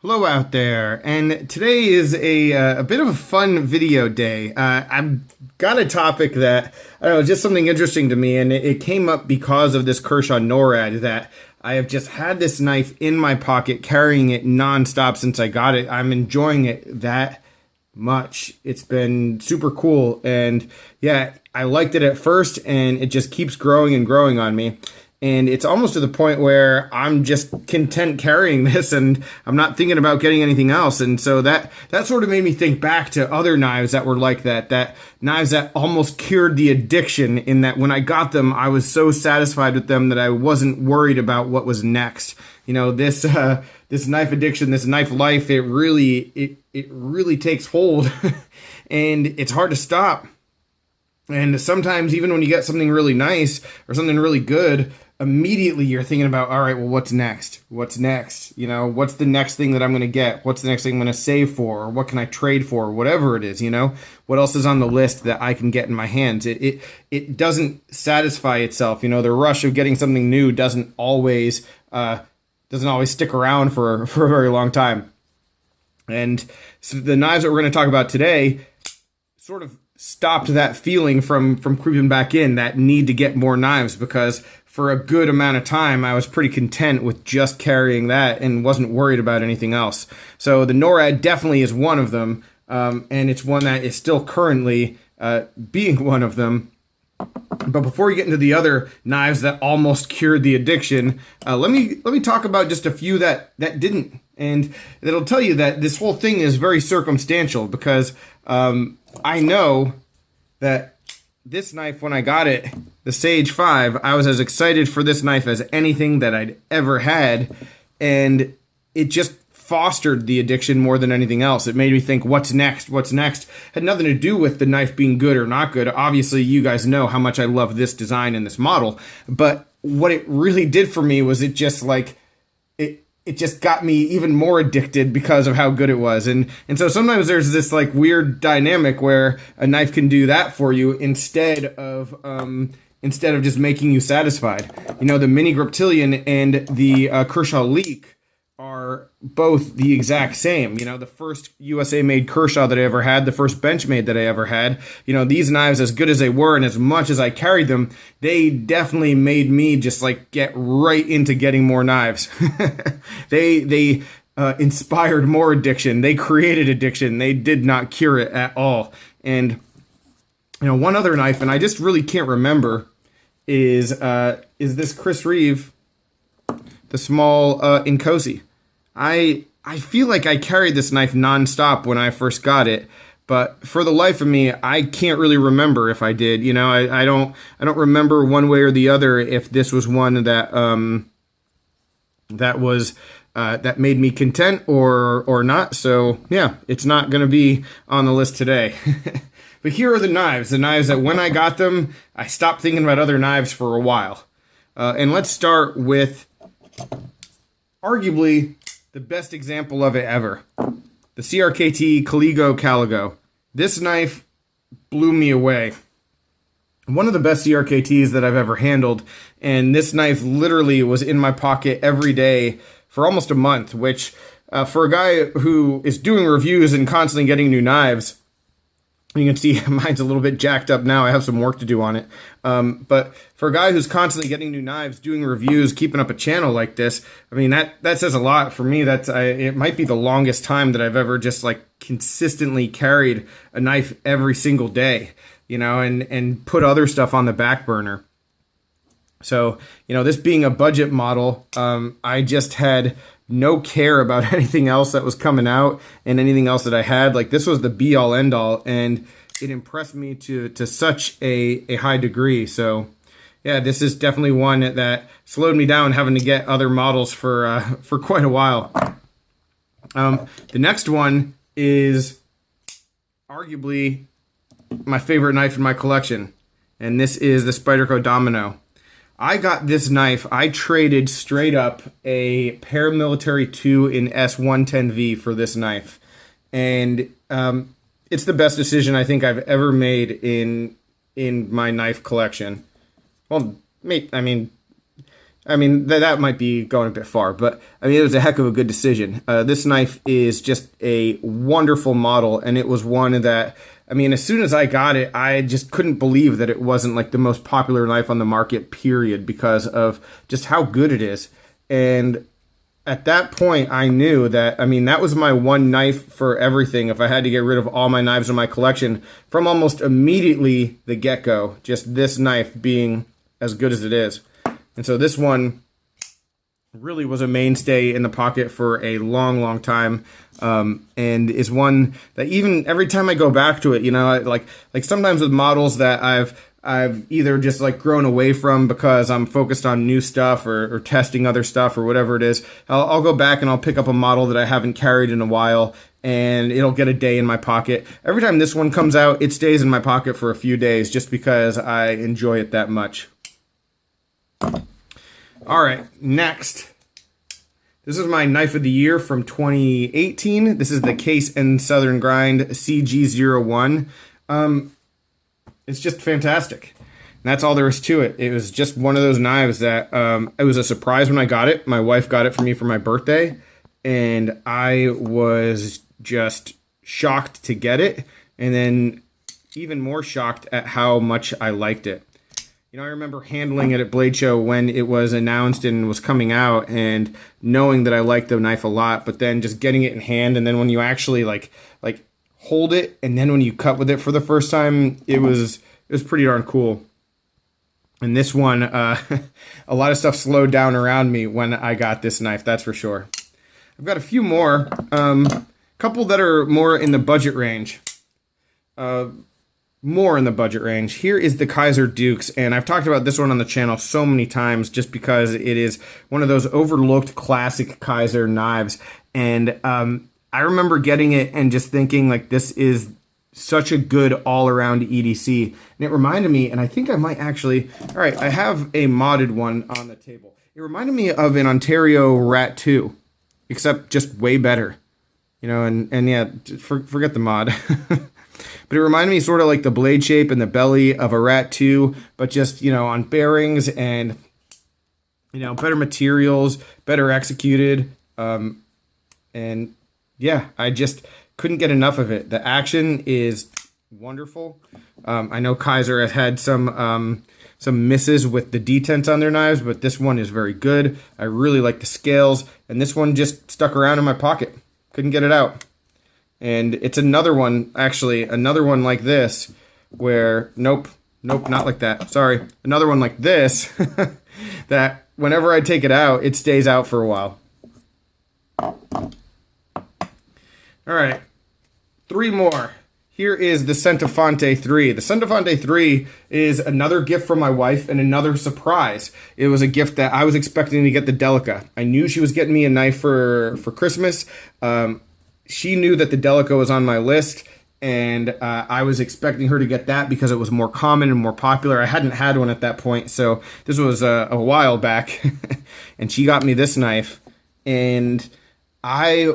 Hello out there, and today is a bit of a fun video day. I've got a topic that, I don't know, just something interesting to me, and it came up because of this Kershaw NORAD that I have just had this knife in my pocket, carrying it nonstop since I got it. I'm enjoying it that much. It's been super cool, and yeah, I liked it at first, and it just keeps growing and growing on me. And it's almost to the point where I'm just content carrying this and I'm not thinking about getting anything else. And so that sort of made me think back to other knives that were like that knives that almost cured the addiction, in that when I got them, I was so satisfied with them that I wasn't worried about what was next. You know, this knife addiction, this knife life, it really takes hold and it's hard to stop. And sometimes even when you get something really nice or something really good, immediately you're thinking about, all right, well, what's next? What's next? You know, what's the next thing that I'm going to get? What's the next thing I'm going to save for? Or what can I trade for? Whatever it is, you know, what else is on the list that I can get in my hands? It doesn't satisfy itself. You know, the rush of getting something new doesn't always stick around for a very long time. And so the knives that we're going to talk about today sort of stopped that feeling from creeping back in, that need to get more knives, because for a good amount of time I was pretty content with just carrying that and wasn't worried about anything else. So the NORAD definitely is one of them, and it's one that is still currently being one of them. But before we get into the other knives that almost cured the addiction, let me talk about just a few that didn't, and it'll tell you that this whole thing is very circumstantial, because I know that this knife, when I got it, the Sage 5, I was as excited for this knife as anything that I'd ever had, and it just fostered the addiction more than anything else. It made me think, what's next? What's next? Had nothing to do with the knife being good or not good. Obviously, you guys know how much I love this design and this model, but what it really did for me was it just got me even more addicted because of how good it was. And so sometimes there's this like weird dynamic where a knife can do that for you instead of just making you satisfied. You know, the Mini Griptilian and the Kershaw Leek are both the exact same. You know, the first USA made Kershaw that I ever had, the first Benchmade that I ever had, you know, these knives, as good as they were and as much as I carried them, they definitely made me just like get right into getting more knives. They inspired more addiction. They created addiction. They did not cure it at all. And, you know, one other knife, and I just really can't remember, is this Reeve, the small Inkosi. I feel like I carried this knife nonstop when I first got it, but for the life of me, I can't really remember if I did. You know, I don't remember one way or the other if this was one that that made me content or not. So yeah, it's not going to be on the list today. But here are the knives that when I got them, I stopped thinking about other knives for a while. And let's start with arguably the best example of it ever, the CRKT Caligo. This knife blew me away. One of the best CRKTs that I've ever handled, and this knife literally was in my pocket every day for almost a month, which for a guy who is doing reviews and constantly getting new knives, you can see mine's a little bit jacked up now. I have some work to do on it. But for a guy who's constantly getting new knives, doing reviews, keeping up a channel like this, I mean, that says a lot for me. It might be the longest time that I've ever just like consistently carried a knife every single day, you know, and put other stuff on the back burner. So, you know, this being a budget model, I just had no care about anything else that was coming out and anything else that I had. Like, this was the be all end all, and it impressed me to such a high degree. So yeah, this is definitely one that slowed me down having to get other models for quite a while. The next one is arguably my favorite knife in my collection, and this is the Spyderco Domino. I got this knife, I traded straight up a Paramilitary 2 in S110V for this knife. And it's the best decision I think I've ever made in my knife collection. Well, I mean, I mean, that might be going a bit far, but I mean, it was a heck of a good decision. This knife is just a wonderful model, and it was one that, I mean, as soon as I got it, I just couldn't believe that it wasn't like the most popular knife on the market, period, because of just how good it is. And at that point, I knew that, I mean, that was my one knife for everything. If I had to get rid of all my knives in my collection, from almost immediately the get-go, just this knife being as good as it is. And so this one really was a mainstay in the pocket for a long, long time, and is one that even every time I go back to it, you know, like sometimes with models that I've either just like grown away from because I'm focused on new stuff or testing other stuff or whatever it is, I'll go back and I'll pick up a model that I haven't carried in a while, and it'll get a day in my pocket. Every time this one comes out, it stays in my pocket for a few days just because I enjoy it that much. All right, next. This is my knife of the year from 2018. This is the Case and Southern Grind CG0 It's just fantastic. And that's all there is to it. It was just one of those knives that it was a surprise when I got it. My wife got it for me for my birthday, and I was just shocked to get it, and then even more shocked at how much I liked it. You know, I remember handling it at Blade Show when it was announced and was coming out, and knowing that I liked the knife a lot, but then just getting it in hand, and then when you actually like hold it, and then when you cut with it for the first time, it was pretty darn cool. And this one, a lot of stuff slowed down around me when I got this knife, that's for sure. I've got a few more, couple that are more in the budget range. Here is the Kaiser Dukes, and I've talked about this one on the channel so many times just because it is one of those overlooked classic Kaiser knives. And I remember getting it and just thinking, like, this is such a good all-around EDC. And it reminded me, and I think I might actually, all right, I have a modded one on the table. It reminded me of an Ontario Rat 2, except just way better. You know, and yeah, forget the mod. But it reminded me sort of like the blade shape and the belly of a Rat 2, but just, you know, on bearings and, you know, better materials, better executed. And yeah, I just couldn't get enough of it. The action is wonderful. I know Kaiser has had some misses with the detents on their knives, but this one is very good. I really like the scales, and this one just stuck around in my pocket. Couldn't get it out. And it's another one, actually, another one like this, where, nope, not like that, sorry. Another one like this, that whenever I take it out, it stays out for a while. All right, 3 more. Here is the Centofonte 3. The Centofonte 3 is another gift from my wife and another surprise. It was a gift that I was expecting to get the Delica. I knew she was getting me a knife for Christmas. She knew that the Delica was on my list, and I was expecting her to get that because it was more common and more popular. I hadn't had one at that point, so this was a while back, and she got me this knife, and I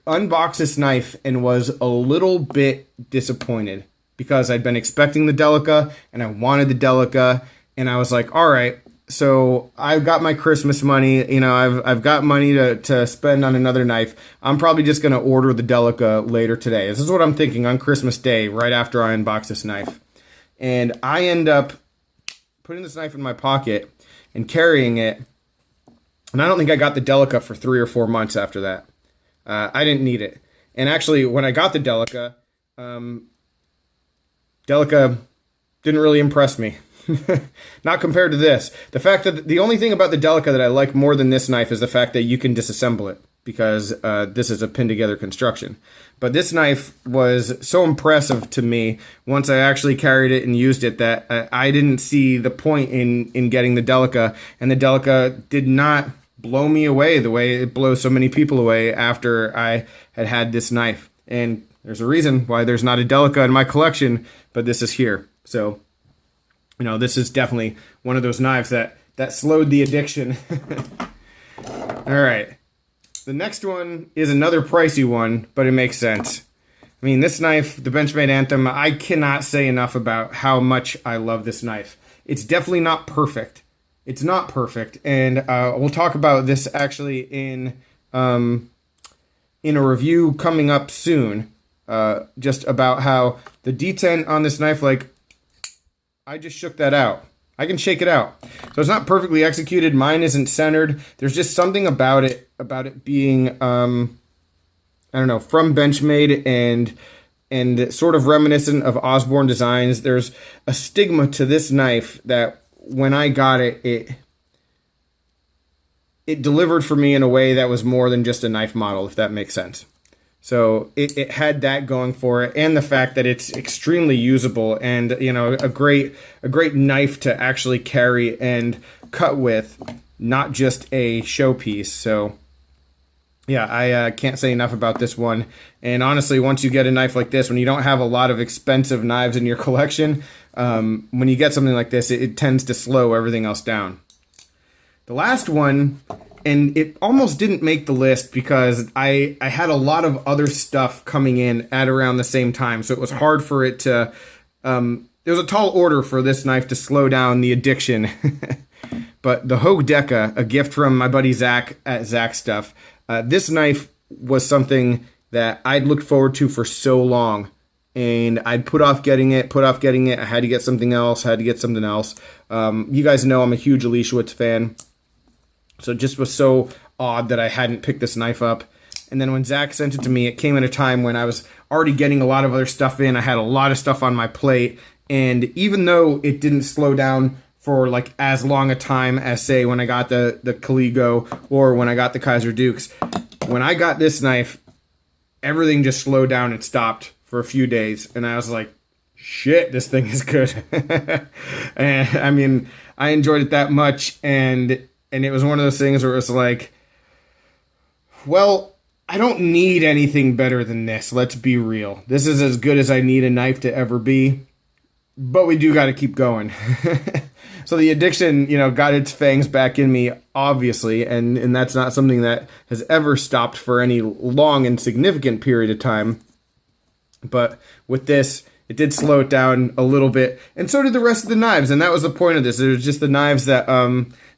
unboxed this knife and was a little bit disappointed because I'd been expecting the Delica, and I wanted the Delica, and I was like, all right, so I've got my Christmas money, you know, I've got money to spend on another knife. I'm probably just going to order the Delica later today. This is what I'm thinking on Christmas Day, right after I unbox this knife. And I end up putting this knife in my pocket and carrying it. And I don't think I got the Delica for 3 or 4 months after that. I didn't need it. And actually, when I got the Delica, Delica didn't really impress me. Not compared to this. The fact that the only thing about the Delica that I like more than this knife is the fact that you can disassemble it, because this is a pin together construction. But this knife was so impressive to me once I actually carried it and used it that I didn't see the point in getting the Delica, and the Delica did not blow me away the way it blows so many people away after I had this knife. And there's a reason why there's not a Delica in my collection, but this is here. So, you know, this is definitely one of those knives that slowed the addiction. All right. The next one is another pricey one, but it makes sense. I mean, this knife, the Benchmade Anthem, I cannot say enough about how much I love this knife. It's definitely not perfect. It's not perfect, and we'll talk about this actually in a review coming up soon. Just about how the detent on this knife, like, I just shook that out. I can shake it out. So it's not perfectly executed. Mine isn't centered. There's just something about it being, I don't know, from Benchmade and sort of reminiscent of Osborne designs. There's a stigma to this knife that when I got it, it delivered for me in a way that was more than just a knife model, if that makes sense. So it had that going for it, and the fact that it's extremely usable and, you know, a great knife to actually carry and cut with, not just a showpiece. So yeah, I can't say enough about this one. And honestly, once you get a knife like this, when you don't have a lot of expensive knives in your collection, when you get something like this, it tends to slow everything else down. The last one, and it almost didn't make the list because I had a lot of other stuff coming in at around the same time, so it was hard for it to, there was a tall order for this knife to slow down the addiction. But the Hodeca, a gift from my buddy Zach at Zach Stuff, this knife was something that I'd looked forward to for so long, and I'd put off getting it. I had to get something else, You guys know I'm a huge Elishewitz fan. So it just was so odd that I hadn't picked this knife up. And then when Zach sent it to me, it came at a time when I was already getting a lot of other stuff in. I had a lot of stuff on my plate. And even though it didn't slow down for like as long a time as, say, when I got the Caligo or when I got the Kaiser Dukes, when I got this knife, everything just slowed down and stopped for a few days. And I was like, shit, this thing is good. And I mean, I enjoyed it that much. And it was one of those things where it was like, well, I don't need anything better than this. Let's be real. This is as good as I need a knife to ever be. But we do got to keep going. So the addiction, you know, got its fangs back in me, obviously. And that's not something that has ever stopped for any long and significant period of time. But with this, it did slow it down a little bit. And so did the rest of the knives. And that was the point of this. It was just the knives that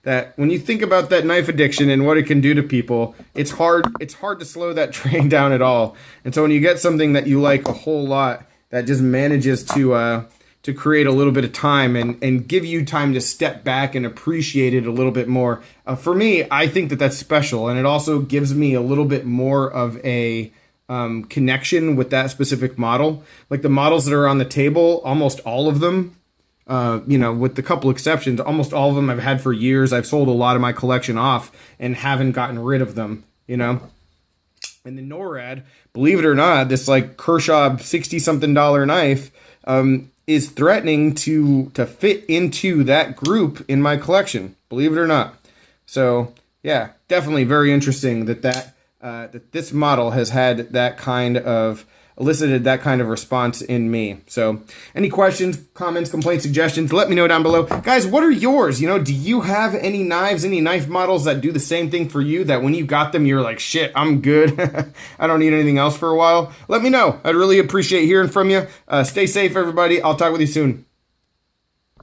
that when you think about that knife addiction and what it can do to people, it's hard to slow that train down at all. And so when you get something that you like a whole lot, that just manages to create a little bit of time and give you time to step back and appreciate it a little bit more. For me, I think that that's special, and it also gives me a little bit more of a connection with that specific model. Like the models that are on the table, almost all of them, you know, with a couple exceptions, almost all of them I've had for years. I've sold a lot of my collection off and haven't gotten rid of them, you know. And the NORAD, believe it or not, this like Kershaw $60-something knife is threatening to fit into that group in my collection, believe it or not. So yeah, definitely very interesting that this model has had that kind of elicited that kind of response in me. So any questions, comments, complaints, suggestions, let me know down below. Guys, what are yours? You know, do you have any knives, any knife models that do the same thing for you, that when you got them, you're like, shit, I'm good. I don't need anything else for a while? Let me know. I'd really appreciate hearing from you. Stay safe, everybody. I'll talk with you soon.